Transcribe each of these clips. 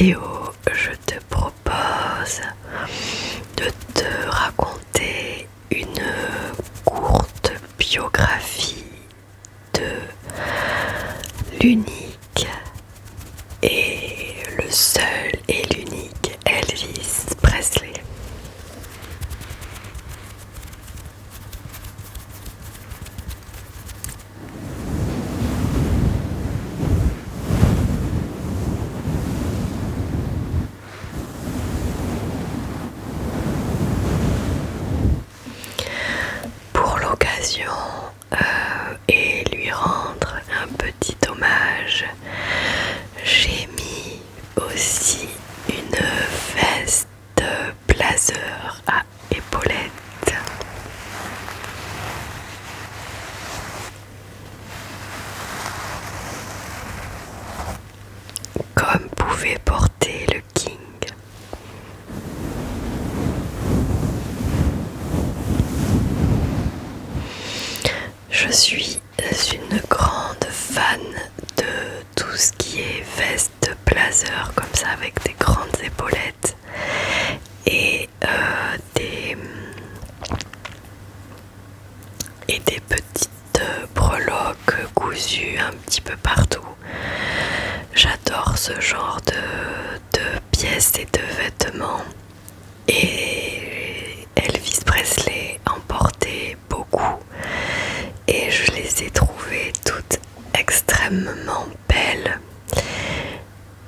vidéo, je te propose de te raconter une courte biographie de l'unique et le seul et l'unique Elvis Presley. Pour l'occasion et lui rendre un petit hommage, j'ai mis aussi une veste blazer à épaulettes. Comme pouvait porter le King. Je suis une grande fan de tout ce qui est veste blazer comme ça avec des grandes épaulettes et des petites breloques cousues un petit peu partout. J'adore ce genre de pièces et de vêtements, et Elvis Presley en portait beaucoup et je les ai trouvées toutes extrêmement belles,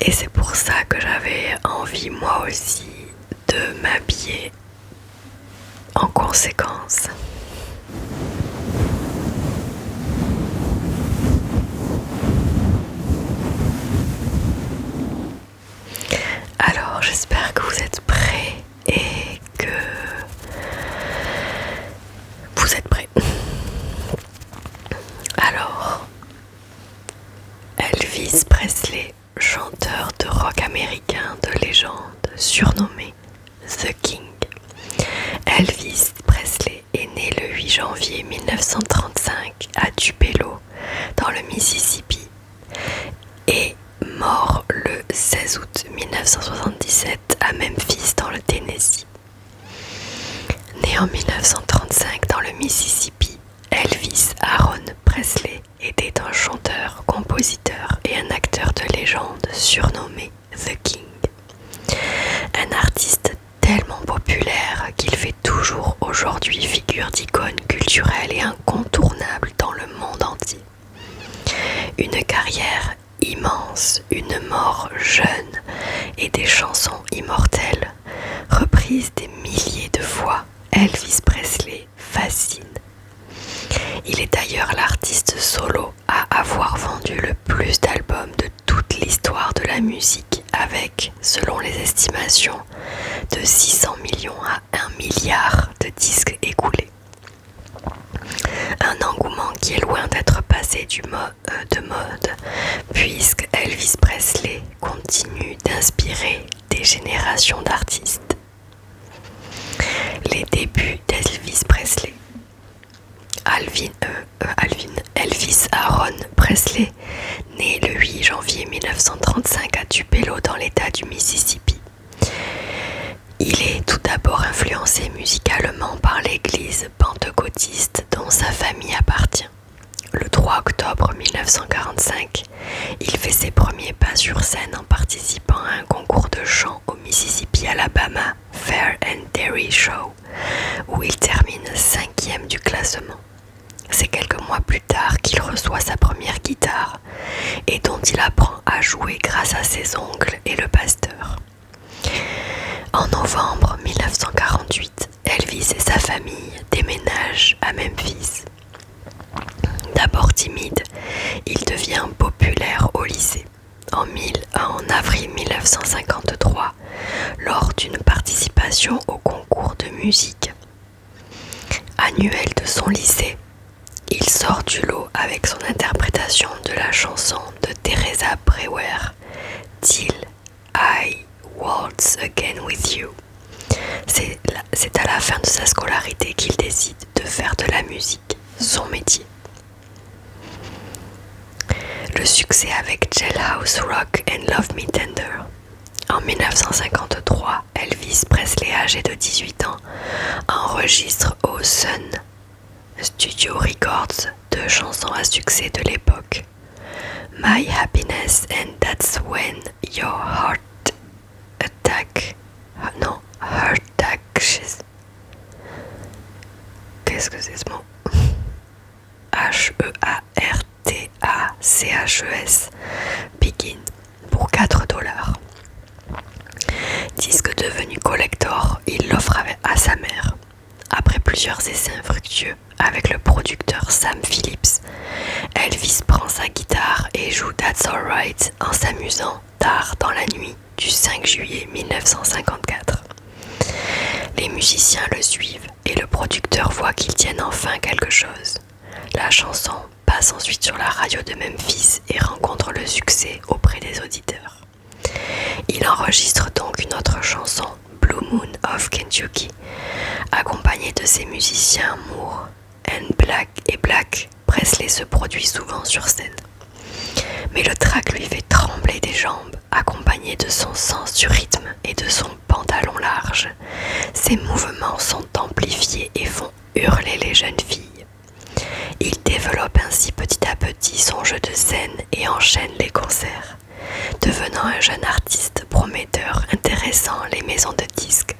et c'est pour ça que j'avais envie moi aussi de m'habiller en conséquence. Alors j'espère que vous êtes prêts et que vous êtes prêts. Alors, Elvis Presley, chanteur de rock américain de légende, surnommé The King. Elvis Presley est né le 8 janvier 1935 à Tupelo, dans le Mississippi, et mort le 16 août 1977 à Memphis, dans le Tennessee. Né en 1935 dans le Mississippi, Elvis Aaron Presley était un chanteur, compositeur et un acteur de légende surnommé The King. Un artiste tellement populaire qu'il fait toujours aujourd'hui figure d'icône culturelle et incontournable dans le monde entier. Une carrière immense, une mort jeune et des chansons immortelles, reprises des milliers de fois, Elvis Presley fascine. Il est d'ailleurs l'artiste solo à avoir vendu le plus d'albums de toute l'histoire de la musique, avec, selon les estimations, de 600 millions à 1 milliard de disques écoulés. Un engouement qui est loin d'être passé de mode, puisque Elvis Presley continue d'inspirer des générations d'artistes. Les débuts d'Elvis Presley. Elvis Aaron Presley, né le 8 janvier 1935 à Tupelo dans l'état du Mississippi. Il est tout d'abord influencé musicalement par l'église pentecôtiste dont sa famille appartient. Le 3 octobre 1945, il fait ses premiers pas sur scène en participant à un concours de chant au Mississippi, Alabama, Fair and Dairy Show, où il termine 5e du classement. C'est quelques mois plus tard qu'il reçoit sa première guitare et dont il apprend à jouer grâce à ses oncles et le pasteur. En novembre 1948, Elvis et sa famille déménagent à Memphis. D'abord timide, il devient populaire au lycée. En avril 1953, lors d'une participation au concours de musique annuel de son lycée, il sort du lot avec son interprétation de la chanson de Teresa Brewer, Till I Waltz Again With You. C'est à la fin de sa scolarité qu'il décide de faire de la musique son métier. Le succès avec Jailhouse Rock and Love Me Tender En 1953, Elvis Presley, âgé de 18 ans, enregistre au Sun Studio Records 2 chansons à succès de l'époque. My Happiness and That's When Your Heart Attack. Non, Heart Attaches. Qu'est-ce que c'est ce mot? Heartaches. Begin pour 4 $. Disque devenu collector, il l'offre à sa mère. Après plusieurs essais infructueux avec le producteur Sam Phillips, Elvis prend sa guitare et joue That's Alright en s'amusant tard dans la nuit du 5 juillet 1954. Les musiciens le suivent et le producteur voit qu'ils tiennent enfin quelque chose. La chanson passe ensuite sur la radio de Memphis et rencontre le succès auprès des auditeurs. Il enregistre donc une autre chanson, Blue Moon of Kentucky, accompagné de ses musiciens Moore et Black. Presley se produit souvent sur scène. Mais le track lui fait trembler des jambes, accompagné de son sens du rythme et de son pantalon large. Ses mouvements sont amplifiés et font hurler les jeunes filles. Il développe ainsi petit à petit son jeu de scène et enchaîne les concerts, devenant un jeune artiste prometteur intéressant les maisons de disques.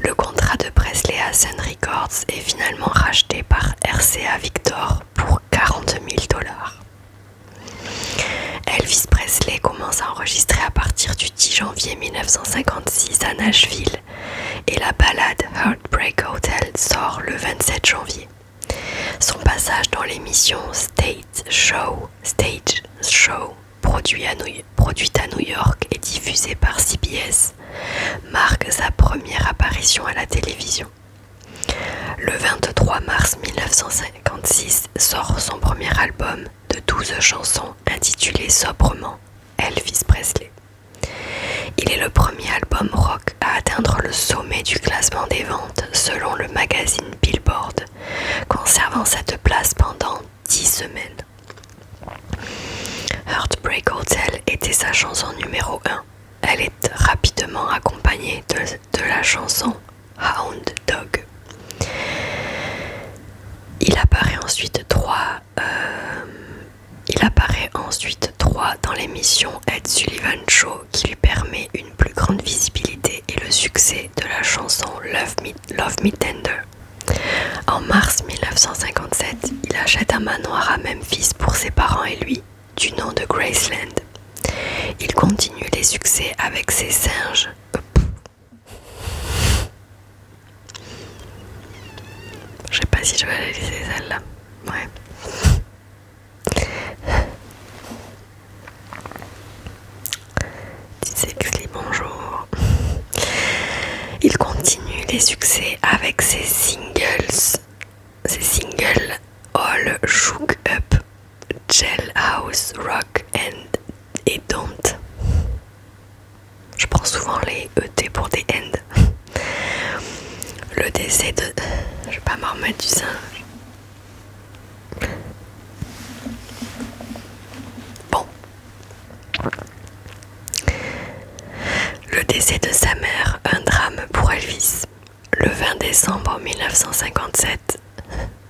Le contrat de Presley à Sun Records est finalement racheté par RCA Victor pour 40 000 $. Elvis Presley commence à enregistrer à partir du 10 janvier 1956 à Nashville et la ballade Heartbreak Hotel sort le 27 janvier. Son passage dans l'émission Stage Show, produite à New York et diffusée par CBS, marque sa première apparition à la télévision. Le 23 mars 1956 sort son premier album de 12 chansons intitulé sobrement Elvis Presley. Il est le premier album rock à atteindre le sommet du classement des ventes selon le magazine Billboard, conservant cette place pendant 10 semaines. Heartbreak Hotel était sa chanson numéro 1. Elle est rapidement accompagnée de la chanson Hound Dog. Il apparaît ensuite trois dans l'émission Ed Sullivan Show qui lui permet une plus grande visibilité et le succès de la chanson Love Me Tender. En mars 1957, il achète un manoir à Memphis pour ses parents et lui, du nom de Graceland. Il continue les succès avec ses singes. Je sais pas si je vais la laisser celle-là. Ouais. Sexy, bonjour. Il continue les succès avec ses singles All Shook Up, Jailhouse Rock et Don't. Je prends souvent les ET pour des End. Le décès de... Je vais pas m'en remettre du singe. Bon. Le décès de sa mère, un drame pour Elvis. Le 20 décembre 1957,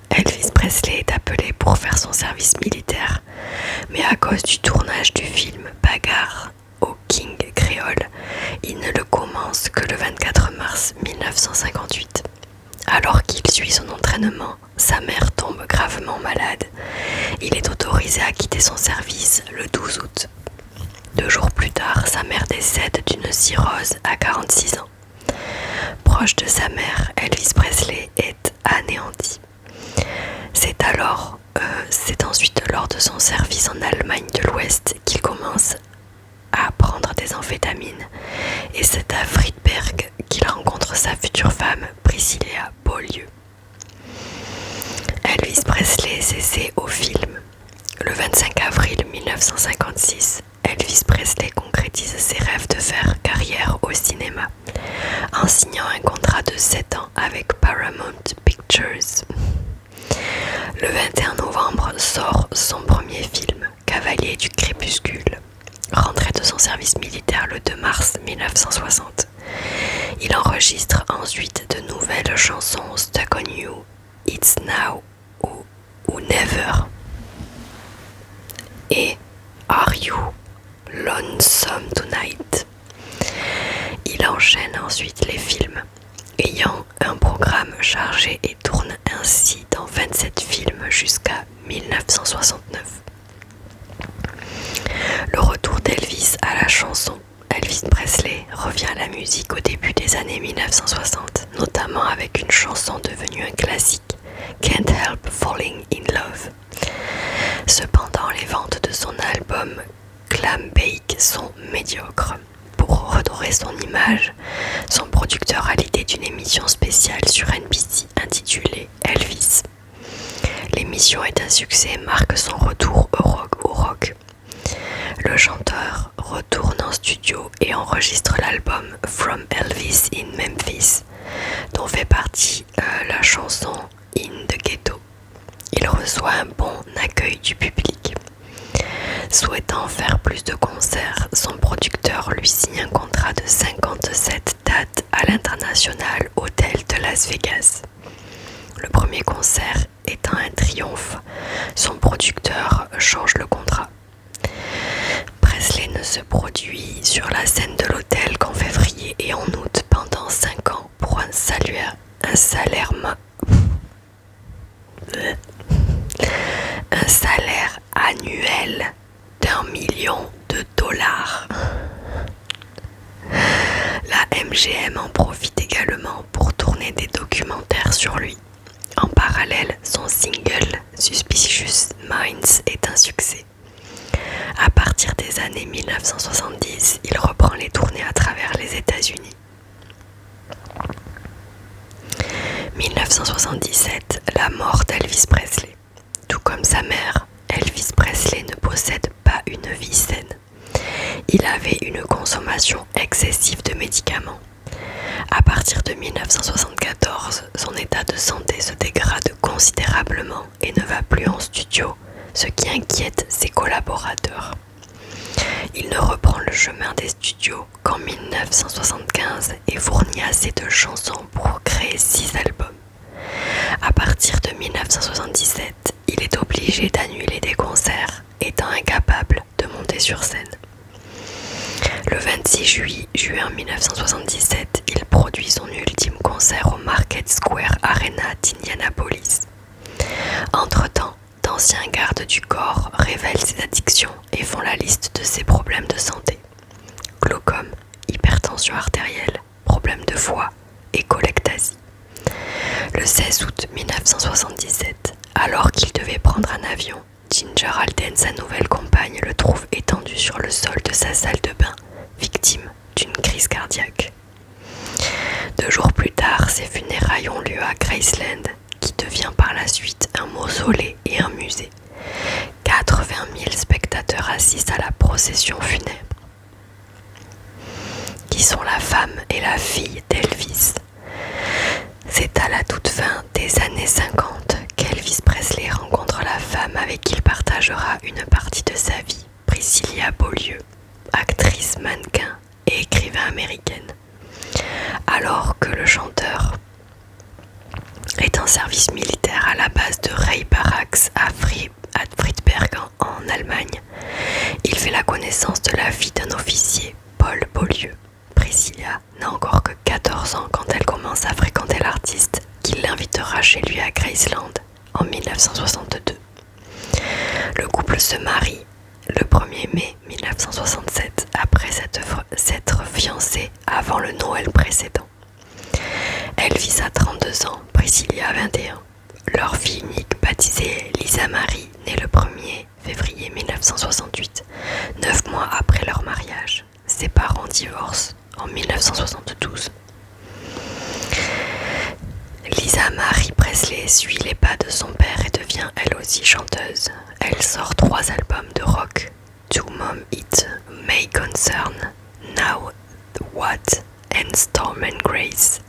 Elvis Presley est appelé pour faire son service militaire, mais à cause du tournage du film Bagarre au King Créole, il ne le commence que le 24 mars 1958. Alors qu'il suit son entraînement, sa mère tombe gravement malade. Il est autorisé à quitter son service le 12 août. 2 jours plus tard, sa mère décède d'une cirrhose à 46 ans. Proche de sa mère, Elvis Presley est anéanti. C'est ensuite lors de son service en Allemagne de l'Ouest qu'il commence à prendre des amphétamines. Et c'est à Friedberg qu'il rencontre sa future femme, Priscilla Beaulieu. Elvis Presley s'essaie au film. Le 25 avril 1956, Elvis Presley concrétise ses rêves de faire carrière au cinéma en signant un contrat de 7 ans avec Paramount Pictures. Le 21 novembre sort son premier film, Cavalier du Crépuscule. rentré de son service militaire le 2 mars 1960. Il enregistre ensuite de nouvelles chansons Stuck on You, It's Now ou Never et Are You Lonesome Tonight. Il enchaîne ensuite les films, ayant un programme chargé et tourne ainsi dans 27 films jusqu'à 1969. Le retour d'Elvis à la chanson. Elvis Presley revient à la musique au début des années 1960, notamment avec une chanson devenue un classique, Can't Help Falling in Love. Cependant, les ventes de son album Clam Bake sont médiocres. Pour redorer son image, son producteur a l'idée d'une émission spéciale sur NBC intitulée Elvis. L'émission est un succès et marque son retour au rock. Le chanteur retourne en studio et enregistre l'album From Elvis in Memphis, dont fait partie la chanson In the Ghetto. Il reçoit un bon accueil du public. Souhaitant faire plus de concerts, son producteur lui signe un contrat de 57 dates à l'International Hotel de Las Vegas. Le premier concert étant un triomphe, son producteur change le contrat. Presley ne se produit sur la scène de l'hôtel qu'en février et en août pendant 5 ans pour un salaire annuel d'1 million de dollars. La MGM en profite également pour tourner des documentaires sur lui. En parallèle, son single Suspicious Minds est un succès. À partir des années 1970, il reprend les tournées à travers les États-Unis. 1977, la mort d'Elvis Presley. Tout comme sa mère, Elvis Presley ne possède pas une vie saine. Il avait une consommation excessive de médicaments. À partir de 1974, son état de santé se dégrade considérablement et ne va plus en studio, ce qui inquiète ses collaborateurs. Il ne reprend le chemin des studios qu'en 1975 et fournit assez de chansons pour créer 6 albums. À partir de 1977, il est obligé d'annuler des concerts, étant incapable de monter sur scène. Le 26 juin 1977, il produit son ultime concert au Market Square Arena d'Indianapolis. Entre-temps, d'anciens gardes du corps révèlent ses addictions et font la liste de ses problèmes de santé. Glaucome, hypertension artérielle, problèmes de foie et cholectasie. Le 16 août 1977, alors qu'il devait prendre un avion, Ginger Alden, sa nouvelle compagne, le trouve étendu sur le sol de sa salle de bain, victime d'une crise cardiaque. 2 jours plus tard, ses funérailles ont lieu à Graceland, qui devient par la suite un mausolée et un musée. 80 000 spectateurs assistent à la procession funèbre, qui sont la femme et la fille d'Elvis. C'est à la toute fin des années 50 qu'Elvis Presley rencontre la femme avec qui il partagera une partie de sa vie, Priscilla Beaulieu, actrice, mannequin et écrivain américaine. Alors que le chanteur est en service militaire à la base de Ray Barracks à Friedberg en Allemagne, il fait la connaissance de la fille d'un officier, Paul Beaulieu. Priscilla n'a encore que 14 ans quand elle commence à fréquenter l'artiste qui l'invitera chez lui à Graceland en 1962. Le couple se marie le 1er mai 1967 après s'être fiancé avant le Noël précédent. Elvis a 32 ans, Priscilla a 21. Leur fille unique, baptisée Lisa Marie, née le 1er février 1968, 9 mois après leur mariage. Ses parents divorcent en 1972. Lisa Marie Presley suit les pas de son père et devient elle aussi chanteuse. Elle sort 3 albums de rock, To Mom It May Concern, Now What and Storm and Grace.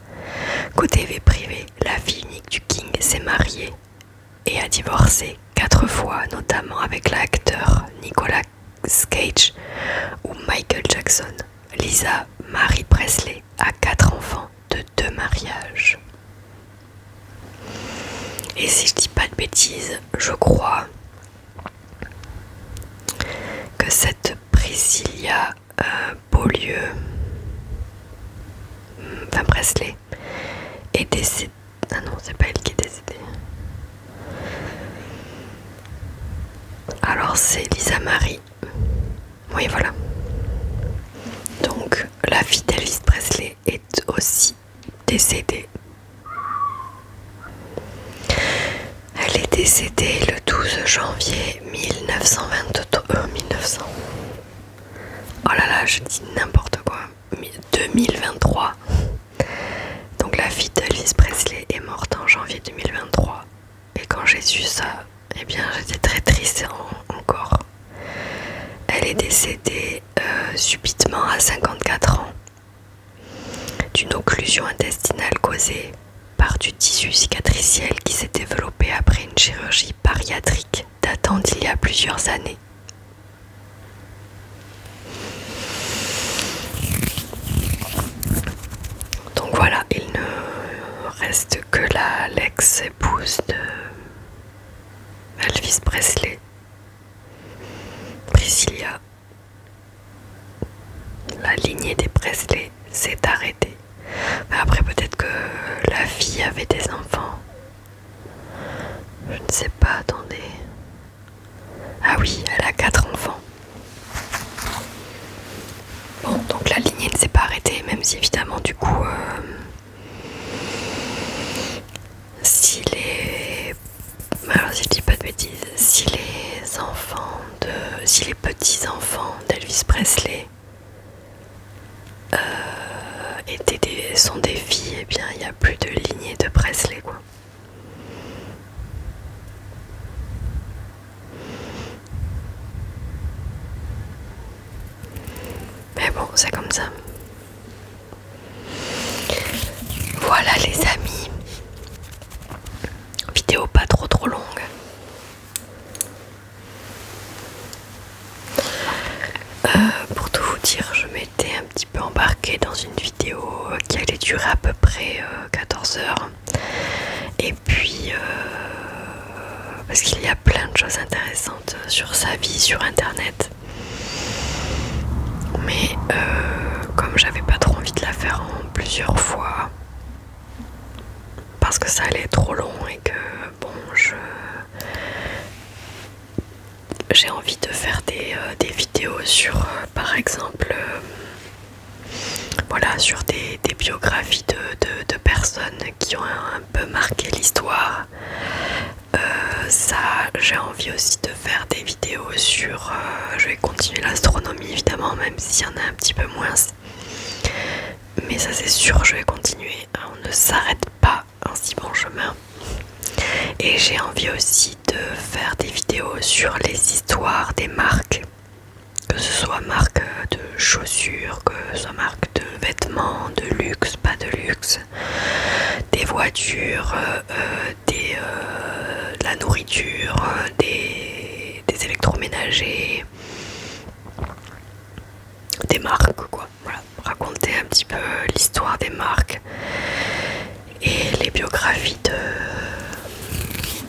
Côté vie privée, la fille unique du King s'est mariée et a divorcé 4 fois, notamment avec l'acteur Cage ou Michael Jackson. Lisa Marie Presley a 4 enfants de 2 mariages. Et si je dis pas de bêtises, je crois que cette Priscilla Beaulieu, enfin Presley, est décédée. Ah non, c'est pas elle qui est décédée. Alors c'est Lisa Marie. Oui, voilà. Donc la fille d'Elvis Presley est aussi décédée. Elle est décédée le 12 janvier 1923. 1900. Oh là là, je dis n'importe quoi. 2023. Donc la fille d'Elvis Presley est morte en janvier 2023. Et quand j'ai su ça, eh bien j'étais très triste encore. Elle est décédée subitement à 54 ans d'une occlusion intestinale causée par du tissu cicatriciel qui s'est développé après une chirurgie bariatrique datant d'il y a plusieurs années. Donc voilà, il ne reste que l'ex-épouse de Elvis Presley, Priscilla. La lignée des Presley s'est arrêtée. Mais après, peut-être que la fille avait des enfants. Je ne sais pas, attendez. Ah oui, elle a 4 enfants. Bon, donc la lignée ne s'est pas arrêtée, même si évidemment, du coup, si je dis pas de bêtises, si les petits-enfants d'Elvis Presley sont des filles, eh bien il n'y a plus de lignée de Presley, quoi. Mais bon, c'est comme ça. Voilà les amis. Vidéo pas trop longue. Pour tout vous dire, je m'étais un petit peu embarquée dans une vidéo qui allait durer à peu près 14 heures. Et puis, parce qu'il y a plein de choses intéressantes sur sa vie sur internet. Mais comme j'avais pas trop envie de la faire en plusieurs fois, parce que ça allait être trop long et que bon, j'ai envie de faire des vidéos sur par exemple voilà, sur des biographies de personnes qui ont un peu marqué l'histoire. Ça, j'ai envie aussi de faire des vidéos sur je vais continuer l'astronomie évidemment, même s'il y en a un petit peu moins, mais ça c'est sûr, je vais continuer. On ne s'arrête pas en si bon chemin. Et j'ai envie aussi de faire des vidéos sur les histoires des marques, que ce soit marque de chaussures, que ce soit marque de vêtements, de luxe, pas de luxe, des voitures, de la nourriture, des électroménagers, des marques, quoi. Voilà, raconter un petit peu l'histoire des marques et les biographies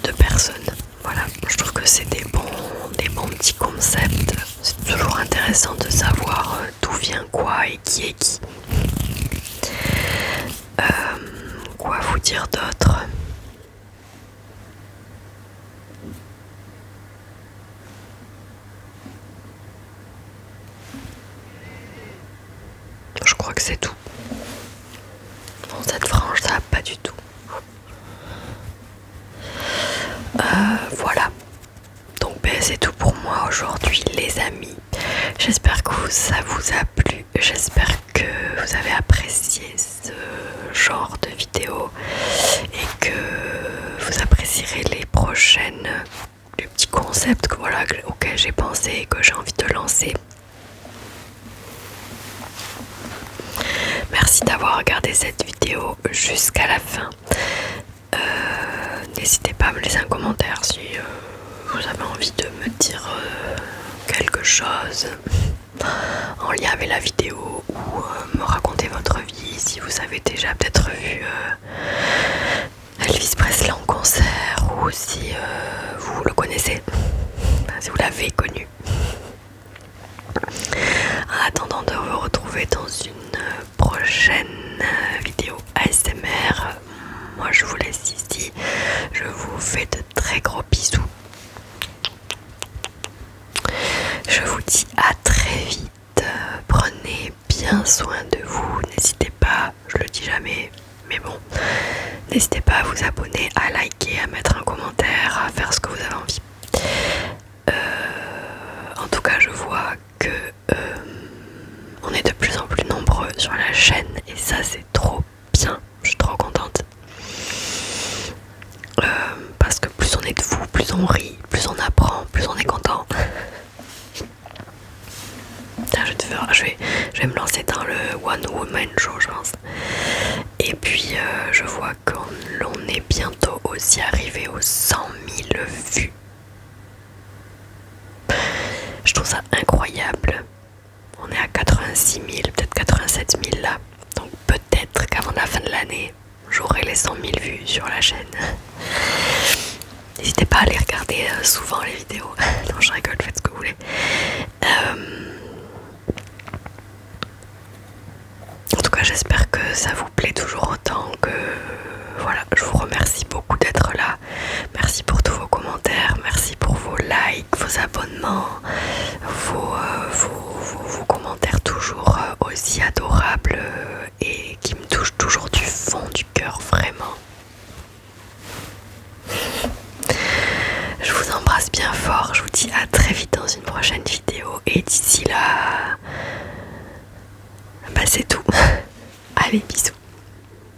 de personnes. Voilà, je trouve que c'est des bons petits concepts. C'est toujours intéressant de savoir d'où vient quoi et qui est qui. Quoi vous dire d'autre ? Je crois que c'est tout. Bon, cette frange, ça va pas du tout. Voilà. Donc c'est tout pour moi aujourd'hui les amis. J'espère que ça vous a plu. J'espère que vous avez apprécié ce genre de vidéo et que vous apprécierez les prochaines, les petits concepts auxquels j'ai pensé et que j'ai envie de lancer. Merci d'avoir regardé cette vidéo jusqu'à la fin. N'hésitez pas à me laisser un commentaire si vous avez envie de me dire quelque chose en lien avec la vidéo ou me raconter votre vie si vous avez déjà peut-être vu Elvis Presley en concert ou si vous le connaissez, enfin, si vous l'avez connu. En attendant de vous retrouver dans une prochaine vidéo ASMR, moi je vous laisse ici, je vous fais de très gros bisous. Je vous dis à très vite, prenez bien soin de vous, n'hésitez pas, je le dis jamais, mais bon, n'hésitez pas à vous abonner, à liker, à mettre un commentaire, à faire ce que vous avez envie. En tout cas, je vois que on est de plus en plus nombreux sur la chaîne et ça c'est trop bien, je suis trop contente. Parce que plus on est de vous, plus on rit, plus on apprend, plus on est content. Je vais me lancer dans le One Woman Show, je pense. Et puis je vois qu'on est bientôt aussi arrivé aux 100 000 vues. Je trouve ça incroyable. On est à 86 000, peut-être 87 000 là. Donc peut-être qu'avant la fin de l'année, j'aurai les 100 000 vues sur la chaîne. N'hésitez pas à aller regarder souvent les vidéos. Non, je rigole, faites ce que vous voulez. En tout cas, j'espère que ça vous plaît toujours autant que... Voilà, je vous remercie beaucoup d'être là. Merci pour tous vos commentaires, merci pour vos likes, vos abonnements, vos commentaires toujours aussi adorables et qui me touchent toujours du fond du cœur, vraiment. Je vous embrasse bien fort, je vous dis à très vite dans une prochaine vidéo et d'ici là, bah c'est tout. Allez, bisous.